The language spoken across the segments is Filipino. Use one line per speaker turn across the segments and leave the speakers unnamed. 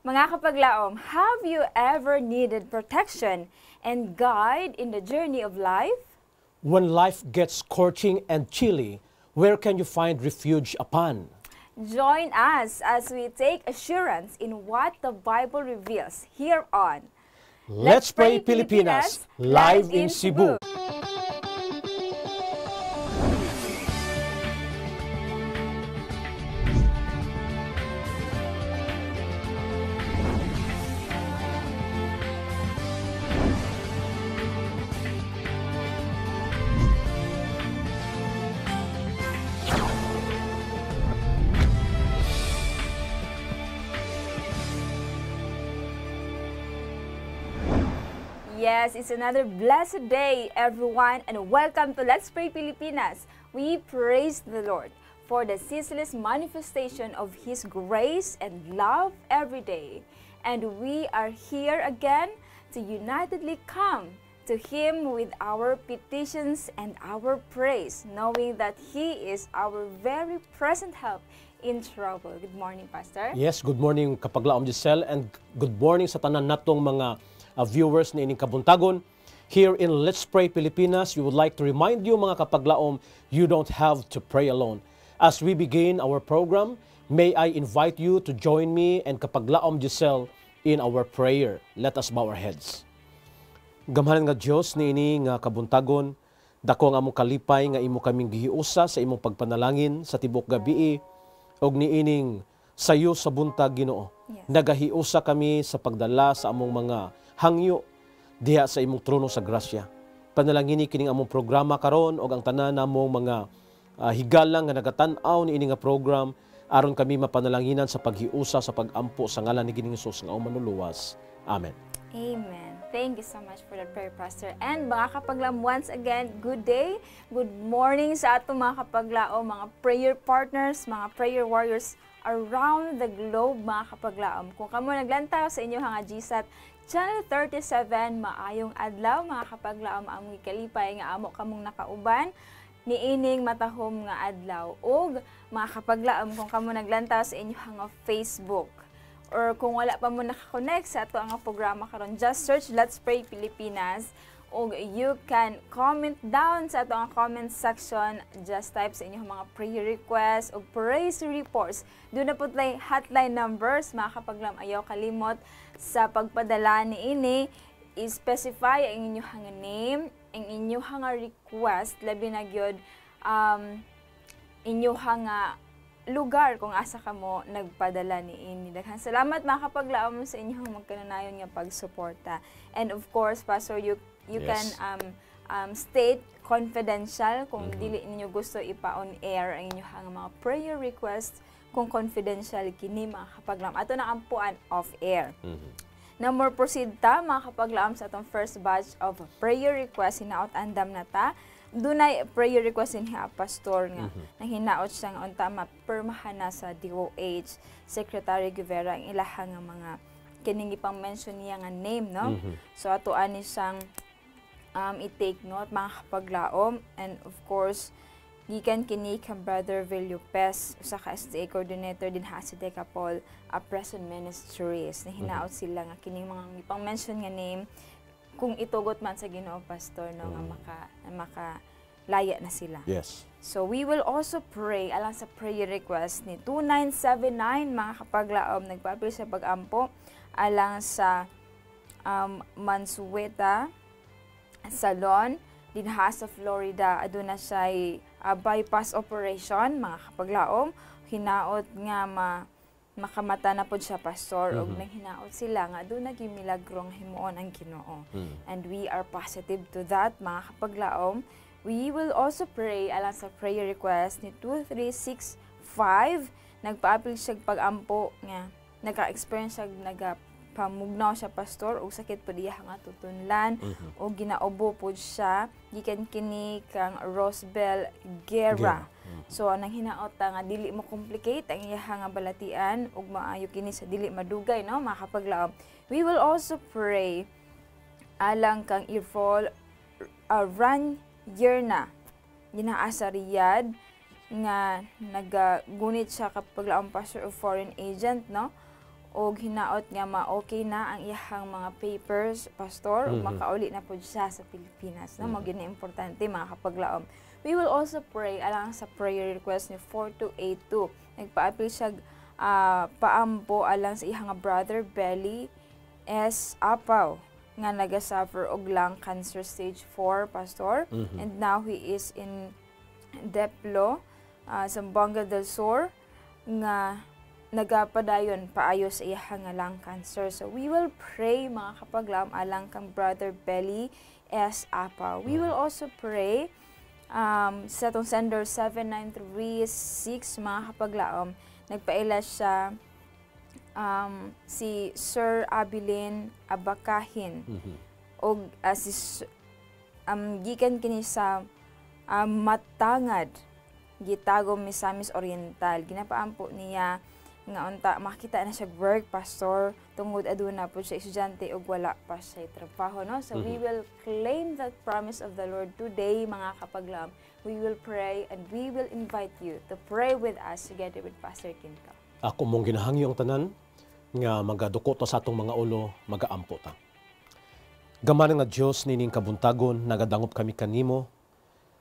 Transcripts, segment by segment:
Mga kapaglaom, have you ever needed protection and guide in the journey of life?
When life gets scorching and chilly, where can you find refuge upon?
Join us as we take assurance in what the Bible reveals here on
Let's Pray Pilipinas, live in Cebu.
Yes, it's another blessed day, everyone, and welcome to Let's Pray Pilipinas. We praise the Lord for the ceaseless manifestation of His grace and love every day. And we are here again to unitedly come to Him with our petitions and our praise, knowing that He is our very present help in trouble. Good morning, Pastor.
Yes, good morning kapaglaom Giselle, and good morning sa tanan natong mga viewers na ining kabuntagon. Here in Let's Pray Pilipinas, we would like to remind you mga kapaglaom, you don't have to pray alone. As we begin our program, may I invite you to join me and kapaglaom Giselle in our prayer. Let us bow our heads. Gamhanan nga Dios niini nga kabuntagon, dako nga among kalipay nga imo kaming gihiusa sa imong pagpanalangin sa tibok gabii og niining sayo sa buntag Ginoo.
Yes.
Nagahiusa kami sa pagdala sa among mga hangyo diha sa imong trono sa grasya. Panalangini kining among programa karon og ang tanan namong mga higalang nga nagatan-aw niini nga program aron kami mapanalanginan sa paghiusa sa pagampo sa ngalan ni Ginoong Hesus nga manuluwas. Amen.
Amen. Thank you so much for that prayer, Pastor. And mga kapaglaom, once again, good day, good morning sa atong mga kapaglaom, mga prayer partners, mga prayer warriors around the globe, mga kapaglaom. Kung kamo naglantaw sa inyo nga GSAT Channel 37, maayong adlaw mga kapaglaom, among ikalipay nga amo kamong nakauban niining matahom nga adlaw. Og mga kapaglaom, kung kamo naglantaw sa inyo nga Facebook or kung wala pa mo nakakonect sa ato ang programa karon, just search Let's Pray Pilipinas. O you can comment down sa ato ang comment section. Just type sa inyong mga prayer requests o praise reports. Doon na po tayo hotline numbers. Mga kapaglaom, ayaw kalimot sa pagpadala ni ini. I-specify ang inyong name, ang inyong request, labi na gyud inyong lugar kung asa ka mo nagpadala ni ini. Daghang salamat mga kapaglaom sa inyong magkananayon nga pagsuporta. And of course, Pastor, you
Yes.
can state confidential kung dili ninyo gusto ipa-on air ang inyong mga prayer requests kung confidential kini mga kapaglaom. Ato na ampuan off air. Now more proceed ta mga kapaglaom sa atong first batch of prayer requests. Hinaot andam na ta. Dunay prayer request ni Pastor nga nang hinaot siya nga unta mapermahan na sa DOH Secretary Guevara ang ilaha nga mga kining ipang mention niya nga name, no? So ato ani siyang i-take note mga kapaglaom, and of course gikan kini kang Brother Villupes usa ka SDA coordinator din ha si Decapol Prison Ministries na hinaot sila nga kining mga ipang mention nga name kung itugot man sa Ginoo Pastor, no, nga makalaya na sila.
Yes.
So we will also pray alang sa prayer request ni 2979 mga kapaglaom, nagpapil sa pagampo alang sa Mansueta Salon dinha sa Florida. Aduna siya bypass operation mga kapaglaom. Hinaot nga makamata na pod siya Pastor, og nang hinaot sila nga aduna gyud milagrong himuon ang Ginoo. And we are positive to that mga kapaglaom. We will also pray alang sa prayer request ni 2365. Nagpa-apil siya pag-ampo nga. Nagka-experience siya, nagpamugnaw siya pastor o sakit po diya nga tutunlan o ginaobo po siya gikan kini kang Rosbel Guerra. So anang hinaot nga dili mo complicate ang iya nga balatian ug maayo kini sa dili madugay no makapaglaom. We will also pray alang kang Irfol Ranyerna ginaa sa Riyadh nga nagagunit siya kapag laong pastor of foreign agent no og hinaot nga ma-okay na ang iyang mga papers pastor ug makauli na pud siya sa Pilipinas no mao gini importante mga kapaglaom. We will also pray alang sa prayer request ni 4282. Nagpa-apil siya paampo alang sa iyang brother Belly S. Apaw nga nagasuffer og lung cancer stage 4 pastor and now he is in Deplo Zamboanga del Sur nga nagapadayon paayo sa iyang lung cancer. So we will pray mga kapaglaom alang kang brother Belly S. Apa. We will also pray sa itong sender 7936 mga kapaglaom. Nagpaila siya si Sir Abilin Abakahin o si gikan kini sa Matangad Gitagom Misamis Oriental. Ginapaampo niya nga unta makita na siya work pastor tungod aduna po siya estudyante ug wala pa siya trabaho no. So we will claim that promise of the Lord today mga kapaglaom. We will pray and we will invite you to pray with us together with Pastor Kinto.
Ako mong ginahangyo ang tanan nga magaduko ta sa atong mga ulo magaampo ta. Gamana nga Dios nining kabuntagon nagadangop kami kanimo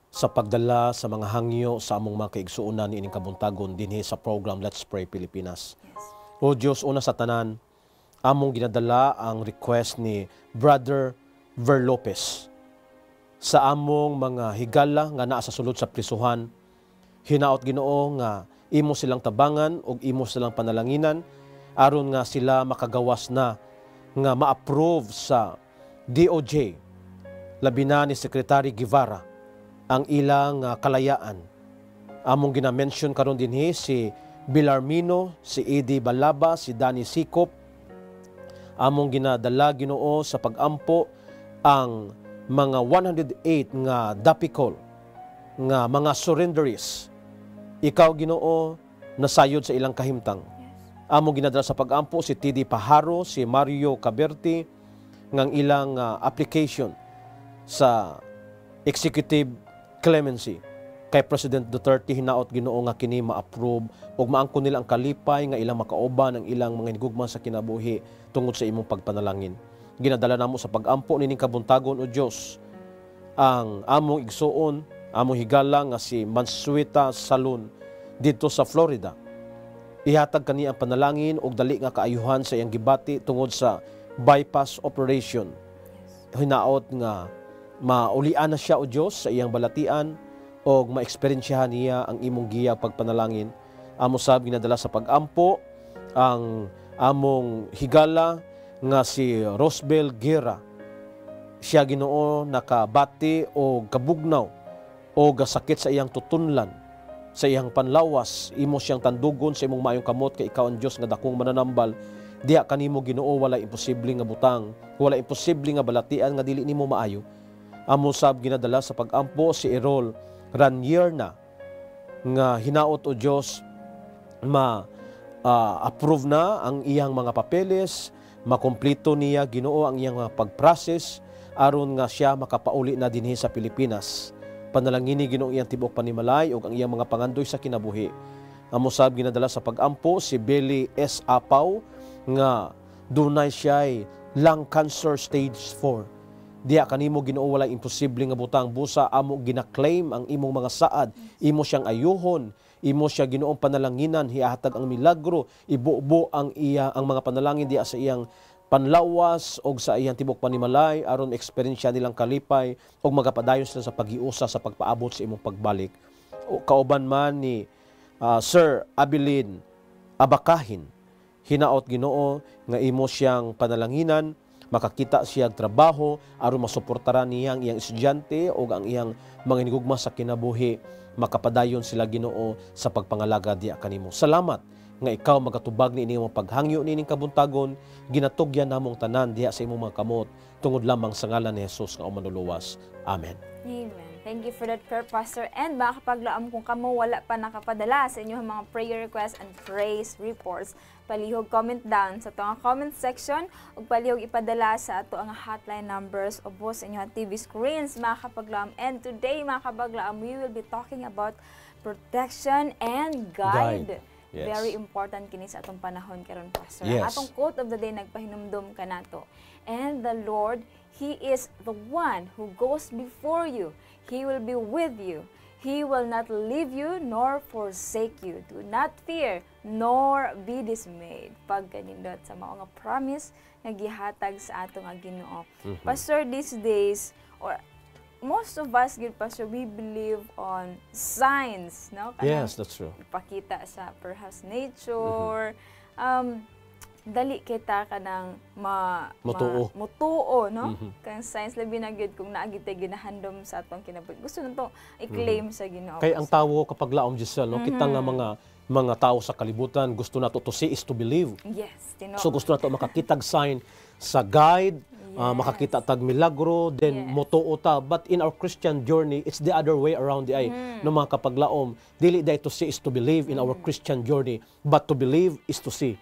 sa pagdala sa mga hangyo sa among mga kaigsuonan nining kabuntagon dinhi sa program Let's Pray Pilipinas.
Yes.
O Dios una sa tanan among ginadala ang request ni Brother Ver Lopez sa among mga higala nga naa sa sulod sa prisuhan. Hinaot Ginoo nga imo silang tabangan ug imo silang panalanginan aron nga sila makagawas na nga ma-approve sa DOJ labi na ni Secretary Guevara ang ilang kalayaan. Among gina-mention karon dinhi si Bilarmino, si Eddie Balaba, si Danny Sikop. Among ginadala Ginoo sa pagampo ang mga 108 nga dapicol nga mga surrenderies. Ikaw Ginoo nasayod sa ilang kahimtang. Among ginadala sa pagampo si TD Pajaro, si Mario Caberti ngang ilang application sa executive clemency kay President Duterte. Hinaot Ginoo nga kini ma-approve ug maangkon nila ang kalipay nga ilang makauban ang ilang mga hinigugma sa kinabuhi tungod sa imong pagpanalangin. Ginadala namo sa pagampo nining kabuntagon o Dios ang among igsuon, among higala nga si Mansueta Salon dito sa Florida. Ihatag kani ang panalangin ug dali nga kaayuhan sa iyang gibati tungod sa bypass operation. Hinaot nga maulian na siya o Diyos sa iyang balatian o ma-eksperyensyahan niya ang imong giya pagpanalangin. Amo sab ginadala sa pagampo ang among higala nga si Rosbel Guerra. Siya Ginoo nakabati o kabugnaw o gasakit sa iyang tutunlan, sa iyang panlawas. Imo siyang tandugon sa imong maayong kamot kay ikaw ang Dios nga dakong mananambal. Diha kanimo Ginoo wala imposible nga butang, wala imposible nga balatian nga dili nimo maayo. Amo sab ginadala sa pagampo si Errol Ranyerna nga hinaot o Dios approve na ang iyang mga papeles, makumpleto niya Ginoo ang iyang mga pag-process aron nga siya makapauli na dinhi sa Pilipinas. Panalangini Ginoo iyang tibok panimalay ug ang iyang mga pangandoy sa kinabuhi. Amo sab ginadala sa pagampo si Belly S. Apaw nga dunay siya'y lung cancer stage 4. Diya kanimo Ginoo walay imposible nga butang busa amo gina-claim ang imong mga saad, imo siyang ayuhon, imo siya Ginoong panalanginan, hihatag ang milagro, ibubo ang mga panalangin diya sa iyang panlawas og sa iyang tibok panimalay aron eksperyensya nilang kalipay og magapadayon sila sa paghiusa sa pagpaabot sa imong pagbalik. O kauban man ni Sir Abilin Abakahin, hinaot Ginoo nga imo siyang panalanginan makakita siya trabaho aron masuportaran niya ang iyang estudyante o ang iyang mga hinigugma sa kinabuhi, makapadayon sila Ginoo sa pagpangalaga diya kanimo. Salamat nga ikaw magatubag ni ining paghangyo nining kabuntagon, ginatugyan namong tanan diha sa imong mga kamot tungod lamang sa ngalan ni Jesus nga manluluwas. Amen.
Amen. Thank you for that prayer, Pastor. And baka kapaglaom kung kamo wala pa nakapadala sa inyong mga prayer requests and praise reports, palihog comment down sa itong comment section ug palihog ipadala sa ato ang hotline numbers o sa inyong TV screens, mga kapaglaom. And today, mga kapaglaom, we will be talking about protection and guide.
Yes.
Very important kini sa atong panahon karon, Pastor.
Yes.
Atong quote of the day nagpahinumdum kanato. And the Lord, He is the one who goes before you. He will be with you. He will not leave you nor forsake you. Do not fear nor be dismayed. Pag kanindot sa mao nga promise nga gihatag sa ato nga Ginoo. Pastor, these days, or most of us, good Pastor, we believe on signs, no?
Yes, that's true.
Ipakita sa perhaps nature. Dali kita kanang mutuo, no? Kang signs labi na gyud kung naagi tay ginahandom sa atong kinabuhi. Gusto nito i-claim sa Ginoo.
Kay ang tawo kapag laom Giselle, no, kita nga mga tao sa kalibutan gusto nato to see is to believe.
Yes, Ginoo.
So gusto nato makakitag sign sa guide, makakita tag milagro, then motuo ta. But in our Christian journey, it's the other way around di ay. No mga kapaglaom, dili day to see is to believe in our Christian journey, but to believe is to see.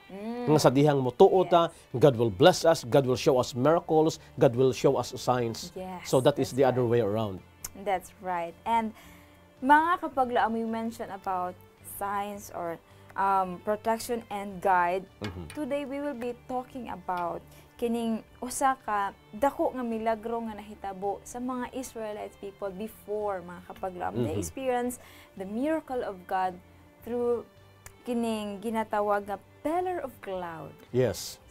Nga sa dihang motuo ta, God will bless us, God will show us miracles, God will show us signs.
Yes,
So that is the other way around.
That's right. And mga kapaglaom, we mentioned about signs or protection and guide. Today we will be talking about kining usa ka dako nga milagro nga nahitabo sa mga Israelites people before, mga kapaglaom. They experienced the miracle of God through kining ginatawag nga pillar of cloud.
Yes.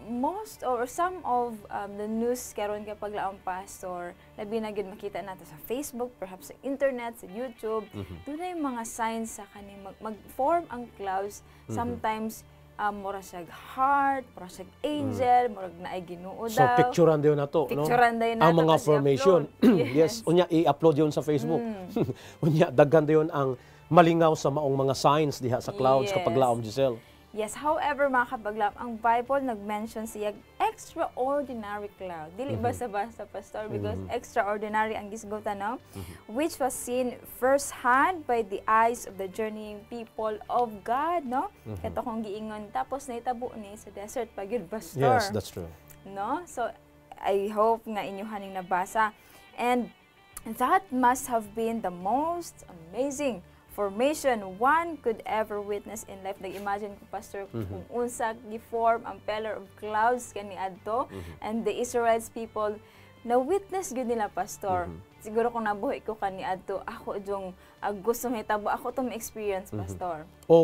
Most or some of the news karon kapag laong, Pastor, labi na gyud makita nato sa Facebook, perhaps sa internet, sa YouTube, dunay mga signs sa kaning mag-form ang clouds. Sometimes mura siyag heart, mura siyag angel, murag naay Ginoo daw.
So picturean dayon nato, no?
Picturean dayon
ang
nato
mga
kasi
formation.
upload.
Yes, unya i-upload yon sa Facebook. Unya daghan dayon ang malingaw sa maong mga signs diha sa clouds kapag laom Giselle.
Yes, however, mga kapaglaom, ang Bible nag-mention siya extraordinary cloud. Dili basta-basta, Pastor, because extraordinary ang gisgutan, no? Which was seen firsthand by the eyes of the journeying people of God, no? Ito kong giingon. Tapos naitabo ni sa desert pag yun, Pastor.
Yes, that's true.
No? So, I hope nga inyuhaning nabasa. And that must have been the most amazing formation one could ever witness in life. Nag-imagine ko, Pastor, kung unsa gi-form ang pillar of clouds kani adto, and the Israelites people na witness gyud nila, Pastor. Siguro kung nabuhi ko kani adto, ako jung gusto hitabo, ako tong experience, Pastor.
O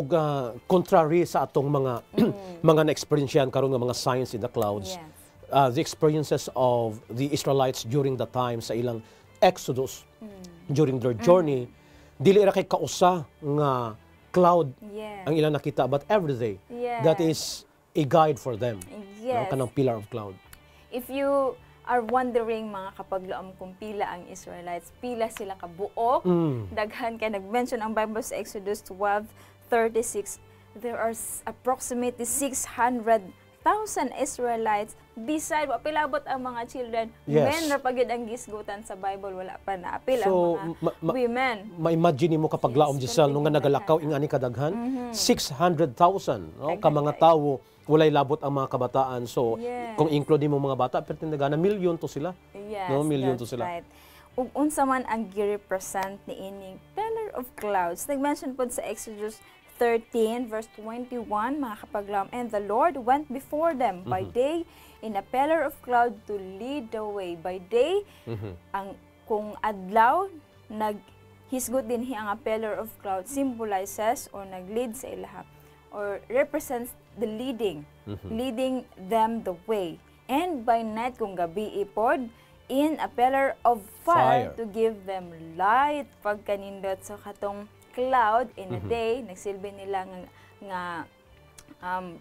contrary sa atong mga mga na-experiencean karon nga mga signs in the clouds.
Yes.
The experiences of the Israelites during the time sa ilang Exodus, during their journey, dili ra kay kausa nga cloud ang ilang nakita, but every day that is a guide for them.
Yes.
Kanang pillar of cloud.
If you are wondering, mga kapaglaom, kung pila ang Israelites, pila sila kabuok, daghan kay nag-mention ang Bible sa Exodus 12:36, there are approximately 600,000 Israelites. Beside, pilabot ang mga children.
Yes.
Men ra pagid ang gisgutan sa Bible, wala pa na. Apil ang
So,
mga women.
Ma-imagine mo kapag laom Giselle, nung nga nagalakaw ingani kadaghan, 600,000 no? Ka mga tawo, walay labot ang mga kabataan. So, kung include mo mga bata, pero tindaga na milyon to sila.
Yes,
no? Milyon to
that's
sila.
right. Ug unsa man ang gi-represent ni ining pillar of clouds. Nag-mention pod sa Exodus 13 verse 21, mga kapaglaom, and the Lord went before them by day in a pillar of cloud to lead the way. By day, ang kung adlaw naghisgot din hiya nga pillar of cloud symbolizes or nag-lead sa ilaha or represents the leading, leading them the way. And by night, kung gabi ipod, in a pillar of fire to give them light pagkanindot. So katong cloud in a day, nagsilbi nila nga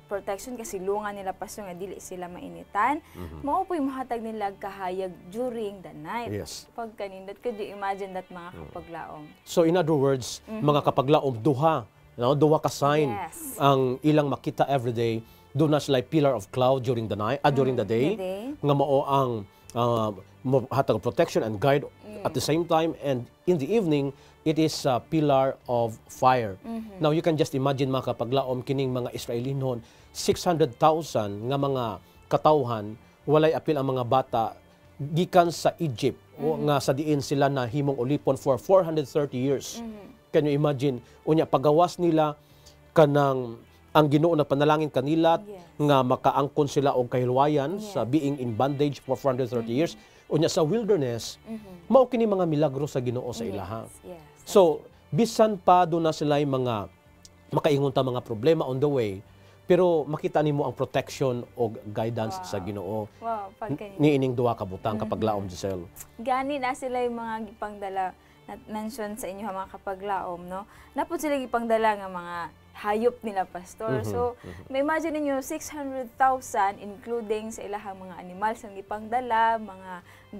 protection kasi lunga nila paso nga dili sila mainitan. Mao po'y mahatag nila kahayag during the night.
Yes.
Pag kanindot, could you imagine that mga kapaglaom?
So in other words, mga kapaglaom, duha, no? Duha ka sign
Yes.
ang ilang makita everyday. Doon na sila pillar of cloud during the night, during the day,
The day.
nga mao ang hatag protection and guide at the same time, and in the evening it is a pillar of fire. Now you can just imagine mga kapaglaom kining mga Israelinon 600,000 nga mga katawhan walay apil ang mga bata gikan sa Egypt o nga sa diin sila na himong ulipon for 430 years. Can you imagine unya pagawas nila kanang ang Ginoo na panalangin kanila nga makaangkon sila og kahilwayan sa being in bondage for 430 years. Unya sa wilderness, mao kini mga milagro sa Ginoo sa ilaha.
Yes.
So, bisan pa doon na sila yung mga makaingon ta mga problema on the way, pero makita nimo ang protection o guidance sa Ginoo.
Wow, pag kanindot.
Niining duha ka butang kapaglaom Giselle.
Gani na sila yung mga gipangdala na mention sa inyo mga kapaglaom, no? Napod sila gipangdala nga mga hayop nila, pastor. So, may imagine niyo 600,000 including sa ilahang mga animals ang gipangdala, mga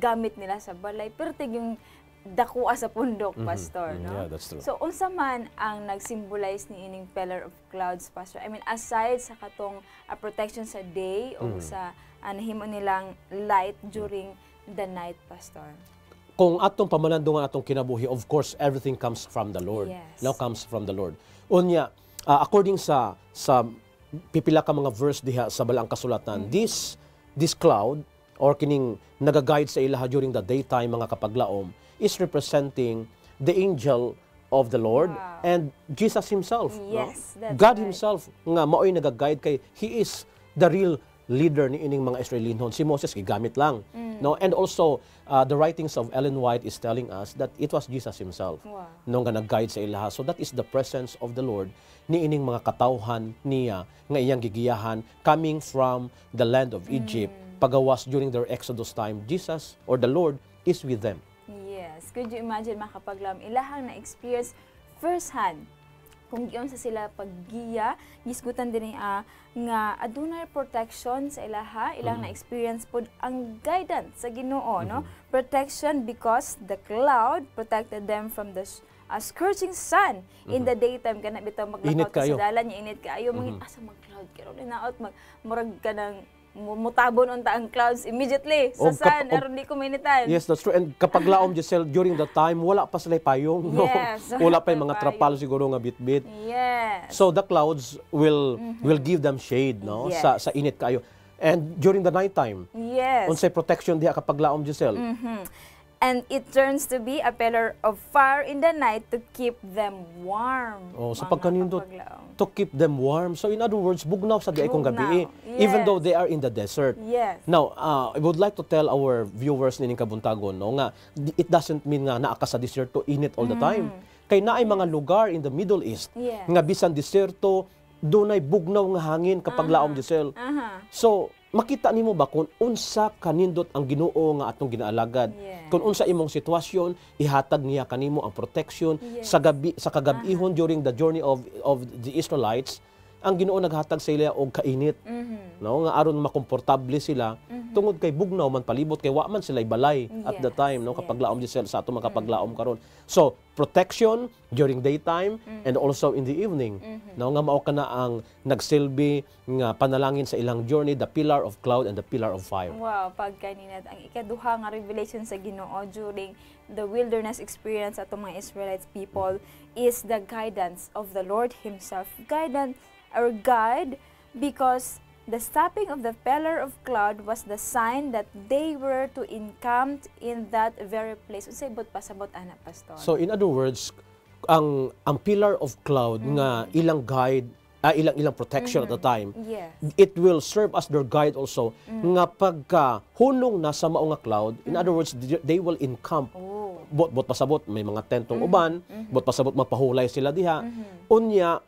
gamit nila sa balay, pero tig yung dakua sa pundok, pastor, no?
Yeah, that's true.
So, unsa man ang nag-symbolize ni ining pillar of clouds, pastor? I mean, aside sa katong protection sa day o sa himo nilang light during the night, pastor.
Kung atong pamalandungan atong kinabuhi, of course, everything comes from the Lord.
Yes.
Now comes from the Lord. Unya, according sa pipila ka mga verse diha sa balang kasulatan, this cloud or kining nagaguide sa ilaha during the daytime mga kapaglaom is representing the angel of the Lord and Jesus himself.
Yes,
no?
that's
God
right.
himself nga mao'y nagaguide kay he is the real leader ni ining mga Israelinon. Si Moses gigamit lang. No, and also the writings of Ellen White is telling us that it was Jesus himself no nga nag-guide sa ilaha. So that is the presence of the Lord ni ining mga katawhan niya nga iyang gigiyahan coming from the land of Egypt. Pagawas during their Exodus time, Jesus or the Lord is with them.
Yes. Could you imagine mga kapaglaom, ilahang na-experience firsthand kung giyon sa sila paggiya, gisgutan din nga adunay protection sa ilaha, ilang na-experience pod ang guidance sa Ginoo, no? Protection because the cloud protected them from the scorching sun in the daytime kana bitaw
Init
maglakaw ka
kayo.
sa dalan niya init kaayo mangit asa mag-cloud karon naot murag ka nang mutabon unta ang clouds immediately sa sun aron di ko mainitan.
Yes, that's true. And kapag laom Giselle, during the time, wala pa sila payong. No?
Yes,
Wala pa yung
wala
mga
pa
trapal siguro nga bit-bit.
Yes.
So the clouds will give them shade no
Yes.
sa init kayo. And during the night time,
Yes.
unsay protection diha kapag laom Giselle?
And it turns to be a pillar of fire in the night to keep them warm.
Oh, sa
mga
pagkanindot,
kapaglaom.
to keep them warm. So in other words, bugnaw sa diay kung gabi,
Bugnaw.
even
Yes.
though they are in the desert.
Yes.
Now, I would like to tell our viewers nining kabuntagon no nga it doesn't mean nga naa ka sa desierto init all the time. Kay naay mga lugar in the Middle East
Yes.
nga bisan desierto dunay bugnaw nga hangin kapag laom Giselle. So, makita nimo ba kung unsa kanindot ang Ginoo nga atong ginaalagad?
Yes.
Kung unsa imong sitwasyon, ihatag niya kanimo ang protection
Yes.
sa kagabihon during the journey of the Israelites. Ang Ginoo naghatag sa ila og kainit. No, nga aron makomportable sila tungod kay bugnaw man palibot kay wa man sila balay at the
Yes,
time no kapag laom Giselle sa ato makapaglaom karon. So, protection during daytime and also in the evening. No nga mao kana ang nagsilbi nga panalangin sa ilang journey, the pillar of cloud and the pillar of fire.
Wow, pag kanina ang ikaduha nga revelation sa Ginoo during the wilderness experience atong mga Israelites people is the guidance of the Lord himself. Guidance or guide because the stopping of the pillar of cloud was the sign that they were to encamp in that very place. Unsay bot pasabot ana pastor?
So in other words, ang pillar of cloud nga ilang guide, ilang protection at the time,
Yes.
it will serve as their guide also nga pagka hunong na sa mao nga cloud, in other words, they will encamp.
Oh.
Bot pasabot may mga tentong uban, bot pasabot magpahulay sila diha. Unya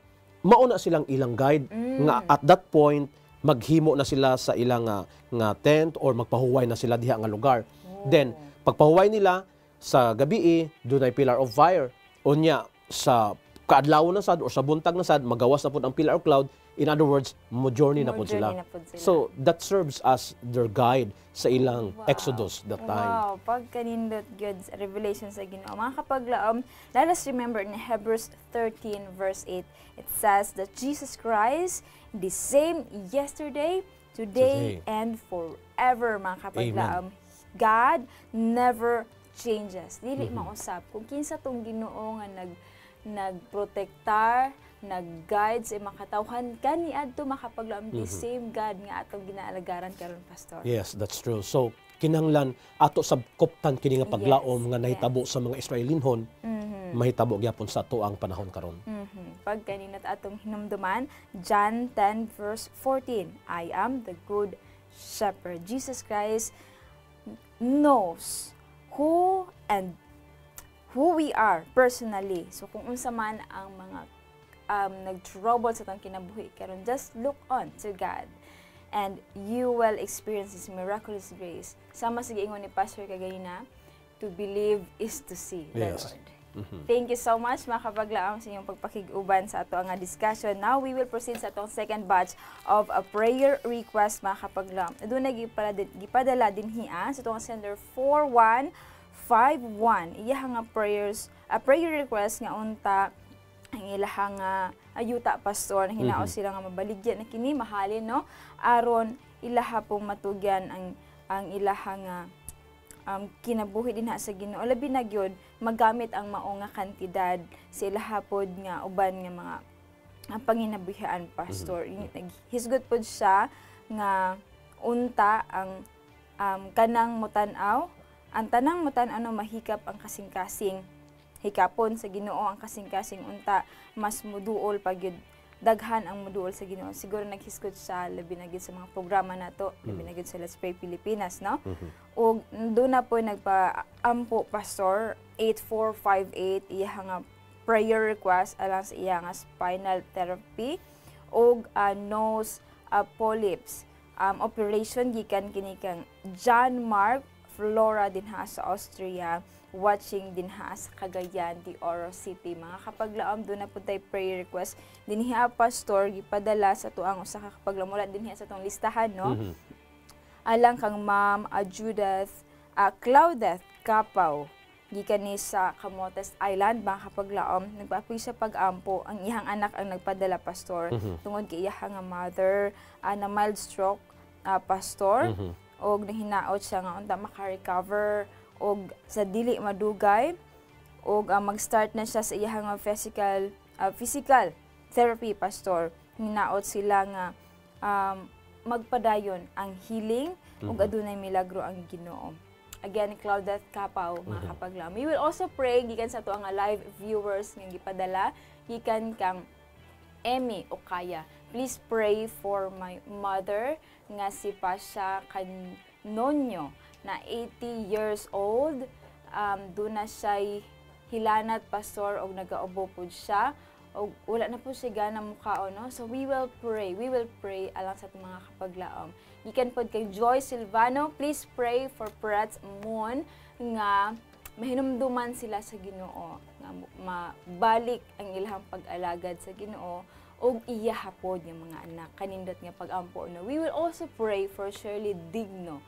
mauna silang ilang guide nga at that point maghimo na sila sa ilang nga tent or magpahuway na sila diha nga lugar. Then pagpahuway nila sa gabi dunay pillar of fire. Unya sa kaadlaw na sad or sa buntag na sad magawas na pud ang pillar of cloud. In other words, mo journey na pud sila. So that serves as their guide sa ilang exodus that time.
Wow, pagkanindot good revelation sa Ginoo. Mga kapaglaom, let us remember in Hebrews 13 verse 8, it says that Jesus Christ the same yesterday, today, and forever, mga kapaglaom. God never changes. Dili mausap. Kung kinsa tong Ginoo nga nagprotektar, nag-guide sa imong katawhan kani adto makapaglaom the same God nga atong ginaalagaran karon, Pastor.
Yes, that's true. So kinahanglan ato sabkoptan kini nga paglaom nga nahitabo sa mga Israelinhon, mahitabo gyapon sa ato ang panahon karon.
Pag kaninat atong hinumduman, John 10 verse 14, I am the good shepherd. Jesus Christ knows who we are personally. So kung unsa man ang mga nag-trouble sa tang kinabuhi karon, just look on to God and you will experience His miraculous grace. Sama sa giingon ni Pastor kagayna, to believe is to see the Lord. Thank you so much mga kapaglaom sa inyong pagpakig-uban sa ato nga discussion. Now we will proceed sa atong second batch of a prayer request mga kapaglaom. Aduna gipadala dinhi sa atong sender 4151. Iya nga prayer request nga unta ang ilahang ayuta, Pastor, na hinaos sila nga mabaligyan na kini mahalin, no? Aron ilaha pong matugyan ang ilahang kinabuhi din sa Ginoo. Labi na gyud magamit ang mao nga kantidad sa ilaha pod nga uban nga mga panginabuhian, Pastor. Hisgot pod siya nga unta ang kanang mutan-aw, ang tanang mutan-ano mahikap ang kasing-kasing hikapon sa Ginoo ang kasing-kasing unta mas muduol pagyud daghan ang muduol sa Ginoo. Siguro naghisgot siya labi na gyud sa mga programa nato, labi na gyud sa Let's Pray Pilipinas, no? Ug doon na po nagpaampo, Pastor, 8458 iya nga prayer request alang sa iya nga spinal therapy ug nose polyps operation gikan kini kang John Mark Flora dinha sa Austria, watching dinha sa Cagayan de Oro City. Mga kapaglaom, doon na po tayo prayer request. Dinha, Pastor, gipadala sa tuang usa ka kapaglaom. Wala dinha sa itong listahan, no? Alang kang Ma'am Judith Claudette Capaw. Gikan ni sa Camotes Island, mga kapaglaom. Nagpaapoy sa pag-ampo. Ang iyang anak ang nagpadala, Pastor. Tungod kay iyang mother na mild stroke, Pastor. Og nahinaot siya nga unta maka-recover og sa dili madugay og mag-start na siya sa iyang physical therapy, Pastor. Hinaot sila nga magpadayon ang healing ug adunay milagro ang Ginoo. Again, Claudette Capaw, mga kapaglaom. We will also pray gikan sa ato nga live viewers nga gipadala gikan kang Emmy Okaya. Please pray for my mother nga si Pasha Canonyo na 80 years old. Doon na siya hilanat, Pastor, og nagaubo po siya. O wala na po siya gana mukha, no? So we will pray alang sa mga kapaglaom. Gikan pod kay Joy Silvano, please pray for Prats Moon nga mahinumduman sila sa Ginoo, nga mabalik ang ilang pag-alagad sa Ginoo og iya hapon yung mga anak kanindot nga pag-ampo, no? We will also pray for Shirley Digno.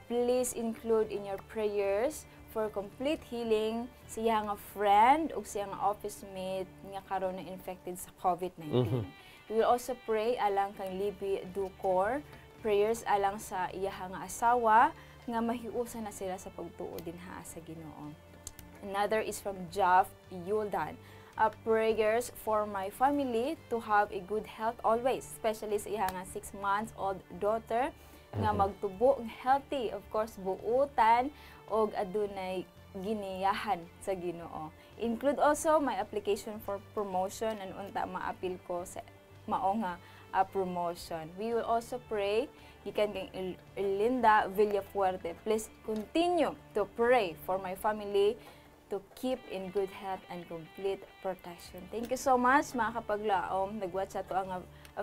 Please include in your prayers for complete healing siya nga friend ug siya nga office mate nga karon na infected sa COVID-19. We will also pray alang kang Libby Ducor, prayers alang sa iya nga asawa nga mahiusa na sila sa pagtuo dinha sa Ginoo. Another is from Jeff Yuldan. Prayers for my family to have a good health always, especially sa iya nga 6 months old daughter nga magtubo healthy, of course buutan og adunay giniyahan sa Ginoo. Include also my application for promotion and unta maapil ko sa mao nga promotion. We will also pray gikan kay Linda Villafuerte. Please continue to pray for my family to keep in good health and complete protection. Thank you so much, mga kapaglaom. Nag-watch ato ang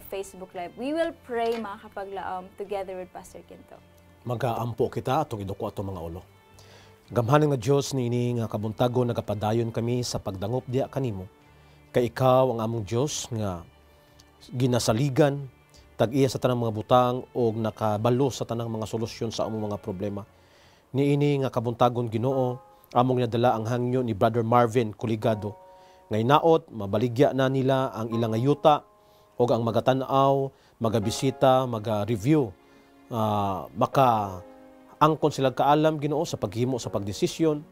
Facebook Live. We will pray, mga kapaglaom, together with Pastor Quinto.
Mag-aampo kita atong iduko ato mga ulo. Gamhanan nga Dios niini nga kabuntagon nagapadayon kami sa pagdangop diya kanimo. Kay ikaw ang among Dios nga ginasaligan tag-iya sa tanang mga butang o nakabalo sa tanang mga solusyon sa among mga problema. Niini nga kabuntagon Ginoo, among nadala ang hangyo ni Brother Marvin Kuligado. Ngay naot, mabaligya na nila ang ilang ayuta o ang magatan-aw, magabisita, maga-review, maka-angkon sila kaalam Ginoo sa paghimo sa pagdesisyon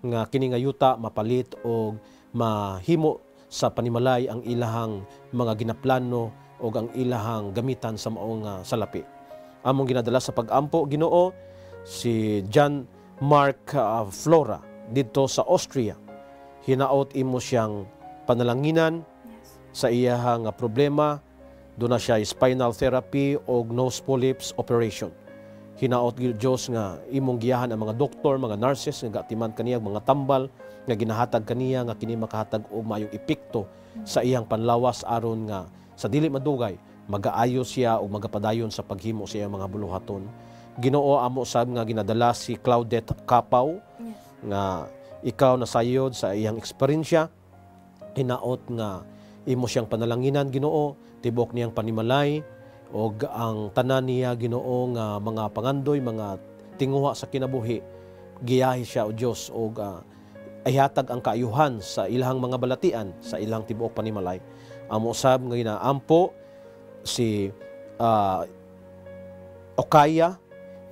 nga kining ayuta mapalit o mahimo sa panimalay ang ilahang mga ginaplano o ang ilahang gamitan sa maong salapi. Among ginadala sa pag-ampo Ginoo si John Mark Flora dito sa Austria. Hinaot imo siyang panalanginan sa iyahang problema. Doon na siya spinal therapy o nose polyps operation. Hinaot Diyos nga imong giyahan ang mga doktor, mga nurses nga gatiman kaniya mga tambal nga ginahatag kaniya nga kini makahatag og maayong epekto sa iyang panlawas aron nga sa dili madugay magaayo siya o magapadayon sa paghimo sa iyang mga buluhaton. Ginoo amo sab nga ginadala si Claudette Capaw nga ikaw nasayod sa iyang eksperyensya. Hinaot nga imo siyang panalanginan Ginoo, tibok niyang panimalay og ang tanan niya Ginoo nga mga pangandoy, mga tinguha sa kinabuhi, giyahi siya o Dios og ihatag ang kaayuhan sa ilahang mga balatian sa ilang tibuok panimalay. Amo sab nga ginaampo si Okaya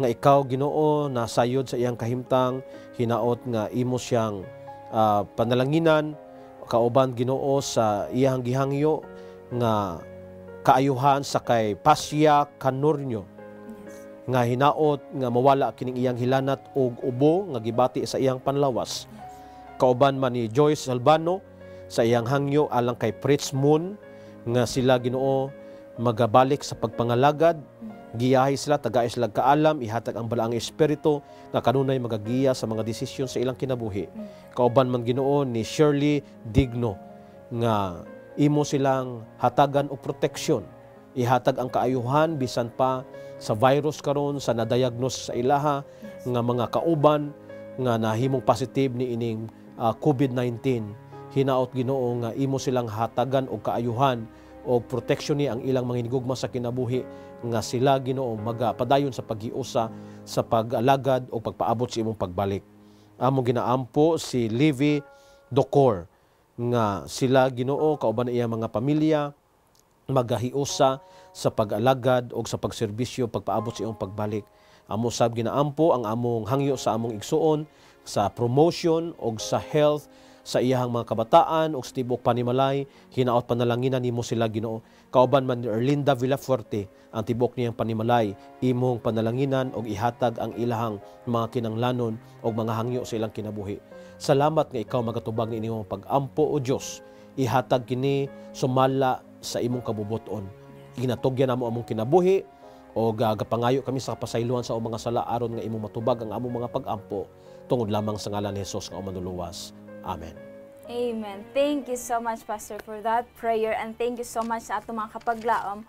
nga ikaw Ginoo nasayod sa iyang kahimtang. Hinaot nga imo siyang panalanginan kauban Ginoo sa iyang gihangyo nga kaayuhan sa kay Pasya Canurnyo nga hinaot nga mawala kining iyang hilanat og ubo nga gibati sa iyang panlawas. Kauban man ni Joyce Albano sa iyang hangyo alang kay Fritz Moon nga sila Ginoo magabalik sa pagpangalagad. Giyahi sila, tagay sila kaalam, ihatag ang balaang espiritu nga kanunay magagiya sa mga desisyon sa ilang kinabuhi. Kauban man Ginoo ni Shirley Digno nga imo silang hatagan o proteksyon. Ihatag ang kaayuhan bisan pa sa virus karon sa na-diagnose sa ilaha nga mga kauban nga nahimong positive ni ining COVID-19. Hinaot Ginoo nga imo silang hatagan og kaayuhan o proteksyon ni ang ilang mga hinigugma sa kinabuhi nga sila Ginoo magapadayon sa paghiusa sa pag-alagad o pagpaabot sa imong pagbalik. Among ginaampo si Livy Docor nga sila Ginoo kauban iya mga pamilya magahiusa sa pag-alagad o sa pagserbisyo pagpaabot sa imong pagbalik. Amo sab ginaampo ang among hangyo sa among igsuon sa promotion o sa health sa iyahang mga kabataan o sa tibok panimalay. Hinaot panalanginan nimo sila Ginoo. Kauban man ni Erlinda Villafuerte ang tibok niyang panimalay, imong panalanginan og ihatag ang ilahang mga kinanglanon o mga hangyo sa ilang kinabuhi. Salamat nga ikaw magatubag ni inyong pag-ampo o Dios. Ihatag kini sumala sa imong kabubuton. Ginatugyan namo among kinabuhi o gagapangayo kami sa kapasaylohan sa mga sala aron nga imong matubag ang among mga pag-ampo tungod lamang sa ngalan ni Hesus nga manuluwas. Amen.
Amen. Thank you so much, Pastor, for that prayer, and thank you so much sa ato mga kapaglaom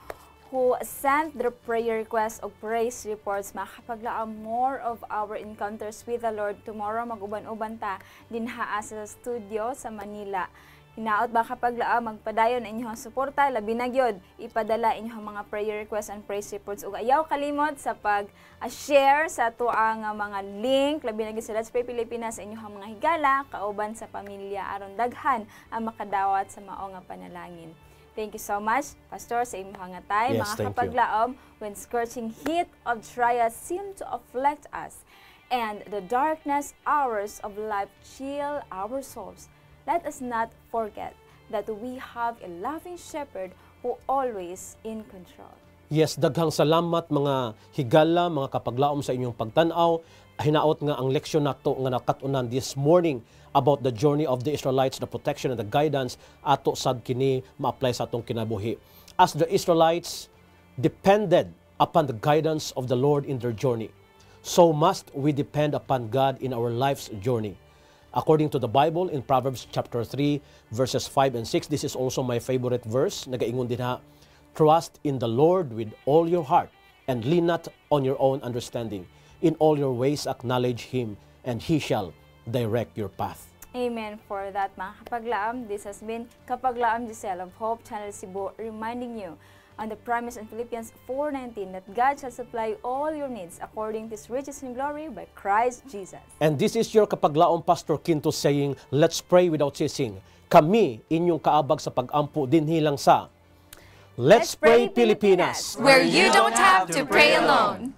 who sent their prayer requests o praise reports. Mga kapaglaom, more of our encounters with the Lord tomorrow. Mag-uban-uban ta dinhaa sa studio sa Manila. Hinaot ba kapaglaom, magpadayon inyong suporta, labi na gyud ipadala inyong mga prayer requests and praise reports. Ug ayaw kalimot sa pag-share sa ato ang mga link, labi na gyud sa Let's Pray Pilipinas sa inyong mga higala, kauban sa pamilya aron daghan ang makadawat sa mao nga panalangin. Thank you so much, Pastor, sa imong nga time.
Yes,
mga kapaglaom, when scorching heat of trials seem to afflict us and the darkness hours of life chill our souls, let us not forget that we have a loving shepherd who always in control.
Yes, daghang salamat mga higala, mga kapaglaom sa inyong pagtanaw. Hinaot nga ang leksyon nato nga nakatunan this morning about the journey of the Israelites, the protection and the guidance ato sad kini ma-apply sa atong kinabuhi. As the Israelites depended upon the guidance of the Lord in their journey, so must we depend upon God in our life's journey. According to the Bible in Proverbs chapter 3 verses 5 and 6, this is also my favorite verse. Nagaingon din ha, trust in the Lord with all your heart and lean not on your own understanding. In all your ways acknowledge Him and He shall direct your path.
Amen for that, mga kapaglaam. This has been Kapaglaam Giselle of Hope Channel Cebu, reminding you on the promise in Philippians 4:19 that God shall supply all your needs according to His riches in glory by Christ Jesus.
And this is your kapaglaong Pastor Quinto saying, let's pray without ceasing. Kami, inyong kaabag sa pag-ampo din hilang sa Let's Pray Pilipinas,
where you don't have to pray alone.